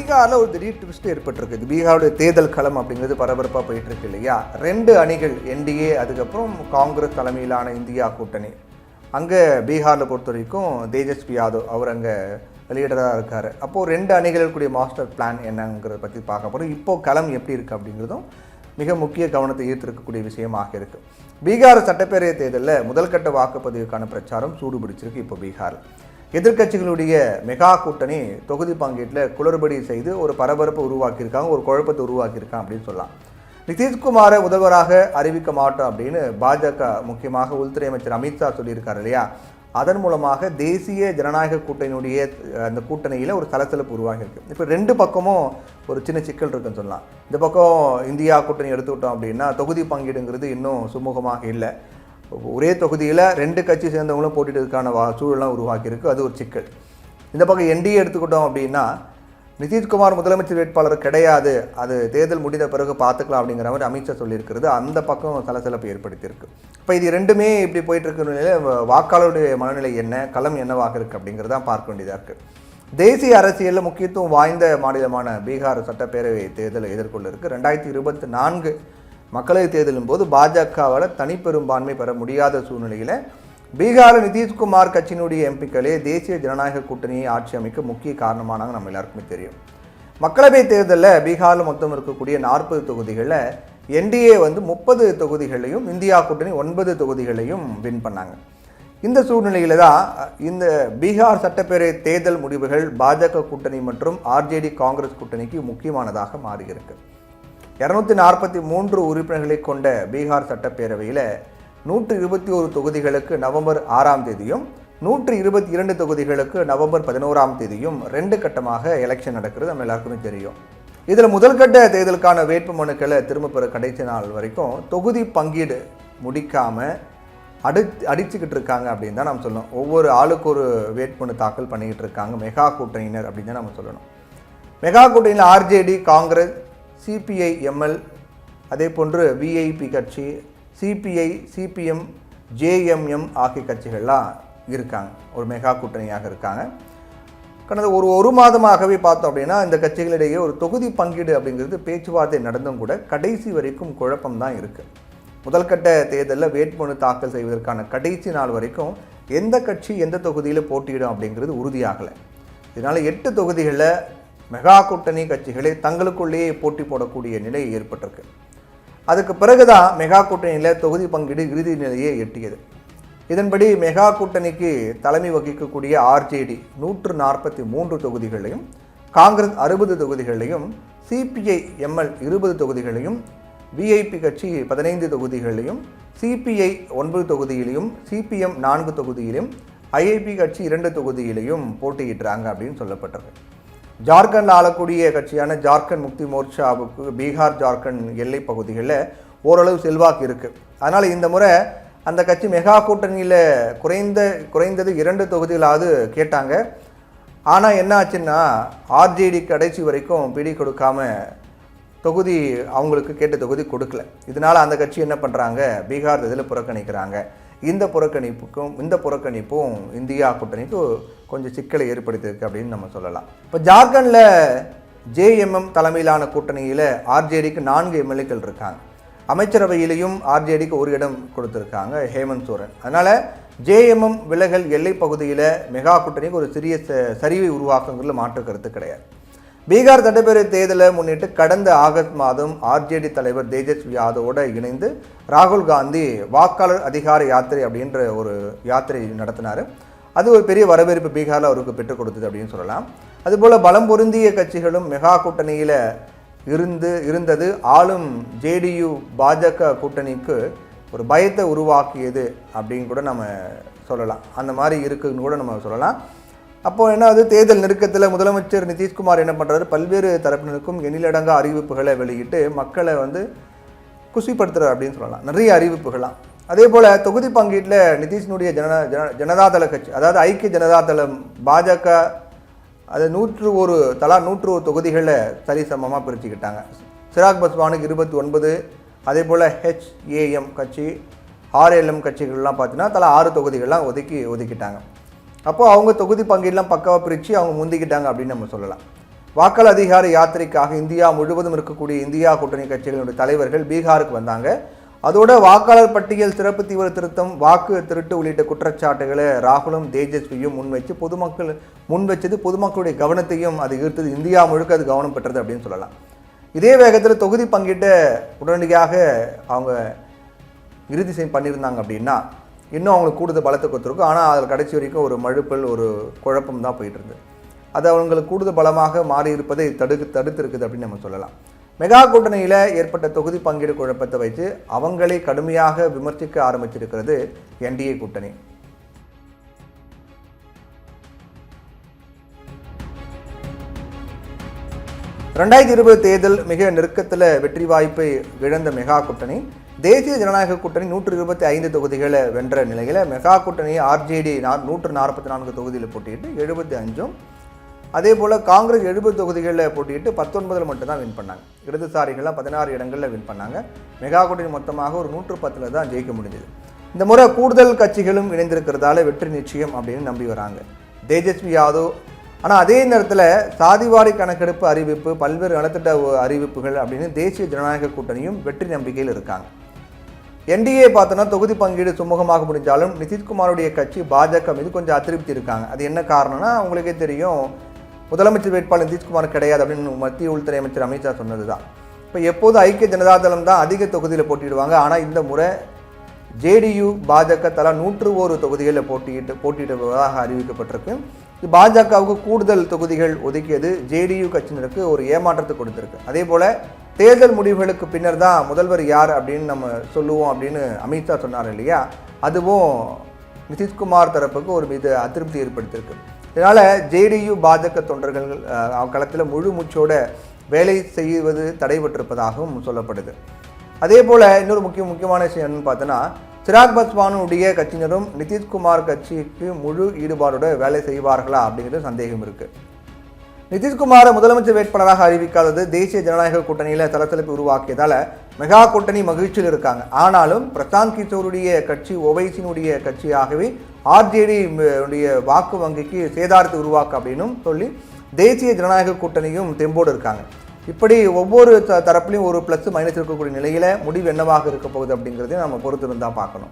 பீகாரில் ஒரு திடீர் ட்விஸ்ட் ஏற்பட்டிருக்கு. பீகாருடைய தேர்தல் களம் அப்படிங்கிறது பரபரப்பாக போயிட்டு இருக்கு இல்லையா? 2 அணிகள் என்டிஏ, அதுக்கப்புறம் காங்கிரஸ் தலைமையிலான இந்தியா கூட்டணி. அங்கே பீகாரில் பொறுத்த வரைக்கும் தேஜஸ்வி யாதவ் அவர் அங்கே லீடராக இருக்கார். அப்போது 2 அணிகளுக்குரிய மாஸ்டர் பிளான் என்னங்கிறத பற்றி பார்க்க போகிறோம். இப்போது களம் எப்படி இருக்குது அப்படிங்கிறதும் மிக முக்கிய கவனத்தை ஈர்த்திருக்கக்கூடிய விஷயமாக இருக்குது. பீகார் சட்டப்பேரவை தேர்தலில் முதல் கட்ட வாக்குப்பதிவுக்கான பிரச்சாரம் சூடுபிடிச்சிருக்கு. இப்போ பீகார் எதிர்க்கட்சிகளுடைய மெகா கூட்டணி தொகுதி பங்கீட்டில் குளறுபடி செய்து ஒரு பரபரப்பை உருவாக்கியிருக்காங்க, ஒரு குழப்பத்தை உருவாக்கியிருக்காங்க அப்படின்னு சொல்லலாம். நிதிஷ்குமாரை முதல்வராக அறிவிக்க மாட்டோம் அப்படின்னு பாஜக முக்கியமாக உள்துறை அமைச்சர் அமித்ஷா சொல்லியிருக்காரு இல்லையா? அதன் மூலமாக தேசிய ஜனநாயக கூட்டணியுடைய அந்த கூட்டணியில் ஒரு சலசலப்பு உருவாகியிருக்கு. இப்போ 2 பக்கமும் ஒரு சின்ன சிக்கல் இருக்குன்னு சொல்லலாம். இந்த பக்கம் இந்தியா கூட்டணி எடுத்துக்கிட்டோம் அப்படின்னா தொகுதி பங்கீடுங்கிறது இன்னும் சுமூகமாக இல்லை. ஒரே தொகுதியில் 2 கட்சி சேர்ந்தவங்களும் போட்டியிடுறதுக்கான சூழலாம் உருவாக்கியிருக்கு, அது ஒரு சிக்கல். இந்த பக்கம் என்டிஏ எடுத்துக்கிட்டோம் அப்படின்னா நிதிஷ்குமார் முதலமைச்சர் வேட்பாளர் கிடையாது, அது தேர்தல் முடிந்த பிறகு பார்த்துக்கலாம் அப்படிங்கிற மாதிரி அமித்ஷா சொல்லியிருக்கிறது அந்த பக்கம் சலசலப்பு ஏற்படுத்தியிருக்கு. இப்போ இது 2மே இப்படி போயிட்டு இருக்கிற நிலையில் வாக்காளருடைய மனநிலை என்ன, களம் என்னவாக இருக்குது அப்படிங்கிறதான் பார்க்க வேண்டியதாக இருக்குது. தேசிய அரசியலில் முக்கியத்துவம் வாய்ந்த மாநிலமான பீகார் சட்டப்பேரவை தேர்தலை எதிர்கொள்ள இருக்குது. 2024 மக்களவைத் தேர்தலின் போது பாஜகவால் தனிப்பெரும்பான்மை பெற முடியாத சூழ்நிலையில் பீகாரில் நிதிஷ்குமார் கட்சியினுடைய எம்பிக்களே தேசிய ஜனநாயக கூட்டணியை ஆட்சி அமைக்க முக்கிய காரணமானாங்க நம்ம எல்லாருக்குமே தெரியும். மக்களவைத் தேர்தலில் பீகாரில் மொத்தம் இருக்கக்கூடிய 40 தொகுதிகளில் என்டிஏ 30 தொகுதிகளையும் இந்தியா கூட்டணி 9 தொகுதிகளையும் வின் பண்ணாங்க. இந்த சூழ்நிலையில் தான் இந்த பீகார் சட்டப்பேரவை தேர்தல் முடிவுகள் பாஜக கூட்டணி மற்றும் ஆர்ஜேடி காங்கிரஸ் கூட்டணிக்கு முக்கியமானதாக மாறியிருக்கு. 243 உறுப்பினர்களை கொண்ட பீகார் சட்டப்பேரவையில் 121 தொகுதிகளுக்கு நவம்பர் 6ஆம் தேதியும் 122 தொகுதிகளுக்கு நவம்பர் 11ஆம் தேதியும் 2 கட்டமாக எலெக்ஷன் நடக்கிறது நம்ம எல்லாருக்குமே தெரியும். இதில் முதல் கட்ட தேர்தலுக்கான வேட்பு மனுக்களை திரும்ப பெற கடைசி நாள் வரைக்கும் தொகுதி பங்கீடு முடிக்காமல் அடிச்சுக்கிட்டு இருக்காங்க அப்படின்னு தான் நம்ம சொல்லணும். ஒவ்வொரு ஆளுக்கு ஒரு வேட்புமனு தாக்கல் பண்ணிக்கிட்டு இருக்காங்க மெகா கூட்டணியினர் அப்படின்னு தான் நம்ம சொல்லணும். மெகா கூட்டணியில் ஆர்ஜேடி, காங்கிரஸ், சிபிஐ எம்எல், அதே போன்று விஐபி கட்சி, சிபிஐ, சிபிஎம், ஜேஎம்எம் ஆகிய கட்சிகள்லாம் இருக்காங்க, ஒரு மெகா கூட்டணியாக இருக்காங்க. கடந்த ஒரு மாதமாகவே பார்த்தோம் அப்படின்னா இந்த கட்சிகளிடையே ஒரு தொகுதி பங்கீடு அப்படிங்கிறது பேச்சுவார்த்தை நடந்தும் கூட கடைசி வரைக்கும் குழப்பம்தான் இருக்குது. முதல் கட்ட தேர்தலில் வேட்புமனு தாக்கல் செய்வதற்கான கடைசி நாள் வரைக்கும் எந்த கட்சி எந்த தொகுதியில் போட்டியிடும் அப்படிங்கிறது உறுதியாகலை. இதனால் 8 தொகுதிகளில் மெகா கூட்டணி கட்சிகளை தங்களுக்குள்ளேயே போட்டி போடக்கூடிய நிலை ஏற்பட்டிருக்கு. அதுக்கு பிறகுதான் மெகா கூட்டணியில் தொகுதி பங்கீடு இறுதி நிலையை எட்டியது. இதன்படி மெகா கூட்டணிக்கு தலைமை வகிக்கக்கூடிய ஆர்ஜேடி 143 தொகுதிகளையும், காங்கிரஸ் 60 தொகுதிகளையும், சிபிஐ எம்எல் 20 தொகுதிகளையும், விஐபி கட்சி 15 தொகுதிகளையும், சிபிஐ 9 தொகுதியிலையும், சிபிஎம் 4 தொகுதியிலும், ஐஐபி கட்சி 2 தொகுதியிலையும் போட்டியிடுறாங்க அப்படின்னு சொல்லப்பட்டிருக்கு. ஜார்க்கண்டில் ஆளக்கூடிய கட்சியான ஜார்க்கண்ட் முக்தி மோர்ச்சாவுக்கு பீகார் ஜார்க்கண்ட் எல்லை பகுதிகளில் ஓரளவு செல்வாக்கு இருக்குது. அதனால் இந்த முறை அந்த கட்சி மெகா கூட்டணியில் குறைந்தது 2 தொகுதிகளாவது கேட்டாங்க. ஆனால் என்ன ஆச்சுன்னா ஆர்ஜேடி கடைசி வரைக்கும் பிடி கொடுக்காம தொகுதி அவங்களுக்கு கேட்ட தொகுதி கொடுக்கல. இதனால் அந்த கட்சி என்ன பண்ணுறாங்க, பீகார் இதில் புறக்கணிக்கிறாங்க. இந்த புறக்கணிப்பும் இந்தியா கூட்டணிக்கு கொஞ்சம் சிக்கலை ஏற்படுத்தியிருக்கு அப்படின்னு நம்ம சொல்லலாம். இப்போ ஜார்க்கண்டில் ஜேஎம்எம் தலைமையிலான கூட்டணியில் ஆர்ஜேடிக்கு 4 எம்எல்ஏக்கள் இருக்காங்க. அமைச்சரவையிலையும் ஆர்ஜேடிக்கு 1 இடம் கொடுத்துருக்காங்க, ஹேமந்த் சோரன். அதனால் ஜேஎம்எம் விலகல் எல்லை பகுதியில் மெகா கூட்டணிக்கு ஒரு சிறிய சரிவை உருவாக்குங்கிறதுல மாற்று கருத்து கிடையாது. பீகார் சட்டப்பேரவை தேர்தலை முன்னிட்டு கடந்த ஆகஸ்ட் மாதம் ஆர்ஜேடி தலைவர் தேஜஸ்வி யாதவோடு இணைந்து ராகுல் காந்தி வாக்காளர் அதிகார யாத்திரை அப்படின்ற ஒரு யாத்திரை நடத்தினார். அது ஒரு பெரிய வரவேற்பு பீகாரில் அவருக்கு பெற்றுக் கொடுத்தது அப்படின்னு சொல்லலாம். அதுபோல் பலம் பொருந்திய கட்சிகளும் மெகா கூட்டணியில் இருந்தது ஆளும் ஜேடியு பாஜக கூட்டணிக்கு ஒரு பயத்தை உருவாக்கியது அப்படின்னு கூட நம்ம சொல்லலாம். அந்த மாதிரி இருக்குதுன்னு கூட நம்ம சொல்லலாம். அப்போது என்ன ஆகுது, தேர்தல் நெருக்கத்தில் முதலமைச்சர் நிதிஷ்குமார் என்ன பண்ணுறாரு, பல்வேறு தரப்பினருக்கும் எண்ணிலடங்கா அறிவிப்புகளை வெளியிட்டு மக்களை குஷிப்படுத்துகிறார் அப்படின்னு சொல்லலாம். நிறைய அறிவிப்புகளாம். அதே போல் தொகுதி பங்கீட்டில் நிதிஷ்னுடைய ஜனதாதள கட்சி, அதாவது ஐக்கிய ஜனதாதளம் பாஜக, அது 101 தொகுதிகளை சரிசமமாக பிரிச்சுக்கிட்டாங்க. சிராக் பஸ்வானுக்கு 29, அதே போல் ஹெச்ஏஎம் கட்சி, ஆர்எல்எம் கட்சிகள்லாம் பார்த்தீங்கன்னா தலா 6 தொகுதிகள்லாம் ஒதுக்கிட்டாங்க. அப்போது அவங்க தொகுதி பங்கீடெலாம் பக்காவாக பிரித்து அவங்க முந்திக்கிட்டாங்க அப்படின்னு நம்ம சொல்லலாம். வாக்காளர் அதிகார யாத்திரைக்காக இந்தியா முழுவதும் இருக்கக்கூடிய இந்தியா கூட்டணி கட்சிகளுடைய தலைவர்கள் பீகாருக்கு வந்தாங்க. அதோட வாக்காளர் பட்டியல் சிறப்பு தீவிர திருத்தம், வாக்கு திருட்டு உள்ளிட்ட குற்றச்சாட்டுகளை ராகுலும் தேஜஸ்வியும் முன்வச்சது பொதுமக்களுடைய கவனத்தையும் அது ஈர்த்தது. இந்தியா முழுக்க அது கவனம் பெற்றது அப்படின்னு சொல்லலாம். இதே வேகத்தில் தொகுதி பங்கீட்ட உடனடியாக அவங்க இறுதி பண்ணியிருந்தாங்க அப்படின்னா இன்னும் அவங்களுக்கு கூடுதல் பலத்தை கொடுத்துருக்கும். ஆனால் அதில் கடைசி வரைக்கும் ஒரு மழுப்பல், ஒரு குழப்பம் தான் போயிட்டு இருந்தது. அது அவங்களுக்கு கூடுதல் பலமாக மாறி இருப்பதை தடுத்திருக்குது அப்படின்னு நம்ம சொல்லலாம். மெகா கூட்டணியில் ஏற்பட்ட தொகுதி பங்கீடு குழப்பத்தை வைத்து அவங்களை கடுமையாக விமர்சிக்க ஆரம்பிச்சிருக்கிறது என்டிஏ கூட்டணி. தேர்தல் மிக நெருக்கத்தில் வெற்றி வாய்ப்பை இழந்த மெகா கூட்டணி தேசிய ஜனநாயக கூட்டணி 125 தொகுதிகளை வென்ற நிலையில் மெகா கூட்டணி ஆர்ஜேடி 144 தொகுதியில் போட்டியிட்டு 75, அதே போல் காங்கிரஸ் 70 தொகுதிகளில் போட்டிட்டு 19 மட்டும்தான் வின் பண்ணாங்க. இடதுசாரிகள்லாம் 16 இடங்களில் வின் பண்ணாங்க. மெகா கூட்டணி மொத்தமாக ஒரு 110 தான் ஜெயிக்க முடிஞ்சது. இந்த முறை கூடுதல் கட்சிகளும் இணைந்திருக்கிறதால வெற்றி நிச்சயம் அப்படின்னு நம்பி வராங்க தேஜஸ்வி யாதவ். ஆனால் அதே நேரத்தில் சாதிவாரி கணக்கெடுப்பு அறிவிப்பு, பல்வேறு நலத்திட்ட அறிவிப்புகள் அப்படின்னு தேசிய ஜனநாயக கூட்டணியும் வெற்றி நம்பிக்கையில் இருக்காங்க. என்டிஏ பார்த்தோன்னா தொகுதி பங்கீடு சுமூகமாக முடிஞ்சாலும் நிதிஷ்குமாருடைய கட்சி பாஜக மீது கொஞ்சம் அதிருப்தி இருக்காங்க. அது என்ன காரணம்னா உங்களுக்கே தெரியும், முதலமைச்சர் வேட்பாளர் நிதிஷ்குமார் கிடையாது அப்படின்னு மத்திய உள்துறை அமைச்சர் அமித்ஷா சொன்னது தான். இப்போ எப்போதும் ஐக்கிய ஜனதாதளம் தான் அதிக தொகுதியில் போட்டியிடுவாங்க. ஆனால் இந்த முறை ஜேடியு பாஜக தலா 101 தொகுதிகளில் போட்டியிடுவதாக அறிவிக்கப்பட்டிருக்கு. பாஜகவுக்கு கூடுதல் தொகுதிகள் ஒதுக்கியது ஜேடியு கட்சியினருக்கு ஒரு ஏமாற்றத்தை கொடுத்திருக்கு. அதே போல தேர்தல் முடிவுகளுக்கு பின்னர் தான் முதல்வர் யார் அப்படின்னு நம்ம சொல்லுவோம் அப்படின்னு அமித்ஷா சொன்னார் இல்லையா, அதுவும் நிதிஷ்குமார் தரப்புக்கு ஒரு மீது அதிருப்தி ஏற்படுத்தியிருக்கு. இதனால் ஜேடியு பாஜக தொண்டர்கள் களத்தில் முழு மூச்சோட வேலை செய்வது தடைபட்டிருப்பதாகவும் சொல்லப்படுது. அதே போல் இன்னொரு முக்கியமான விஷயம் என்னன்னு பார்த்தோன்னா, சிராக் பாஸ்வானுடைய கட்சியினரும் நிதிஷ்குமார் கட்சிக்கு முழு ஈடுபாடோட வேலை செய்வார்களா அப்படிங்கிறது சந்தேகம் இருக்குது. நிதிஷ்குமாரை முதலமைச்சர் வேட்பாளராக அறிவிக்காதது தேசிய ஜனநாயக கூட்டணியில் சலசலப்பு உருவாக்கியதால் மெகா கூட்டணி மகிழ்ச்சியில் இருக்காங்க. ஆனாலும் பிரசாந்த் கிஷோருடைய கட்சி ஓவைசியினுடைய கட்சியாகவே ஆர்ஜேடி உடைய வாக்கு வங்கிக்கு சேதாரத்தை உருவாக்க அப்படின்னும் சொல்லி தேசிய ஜனநாயக கூட்டணியும் தெம்போடு இருக்காங்க. இப்படி ஒவ்வொரு தரப்புலையும் ஒரு ப்ளஸ் மைனஸ் இருக்கக்கூடிய நிலையில் முடிவு என்னவாக இருக்க போகுது அப்படிங்கிறதையும் நம்ம பொறுத்து இருந்தால் பார்க்கணும்.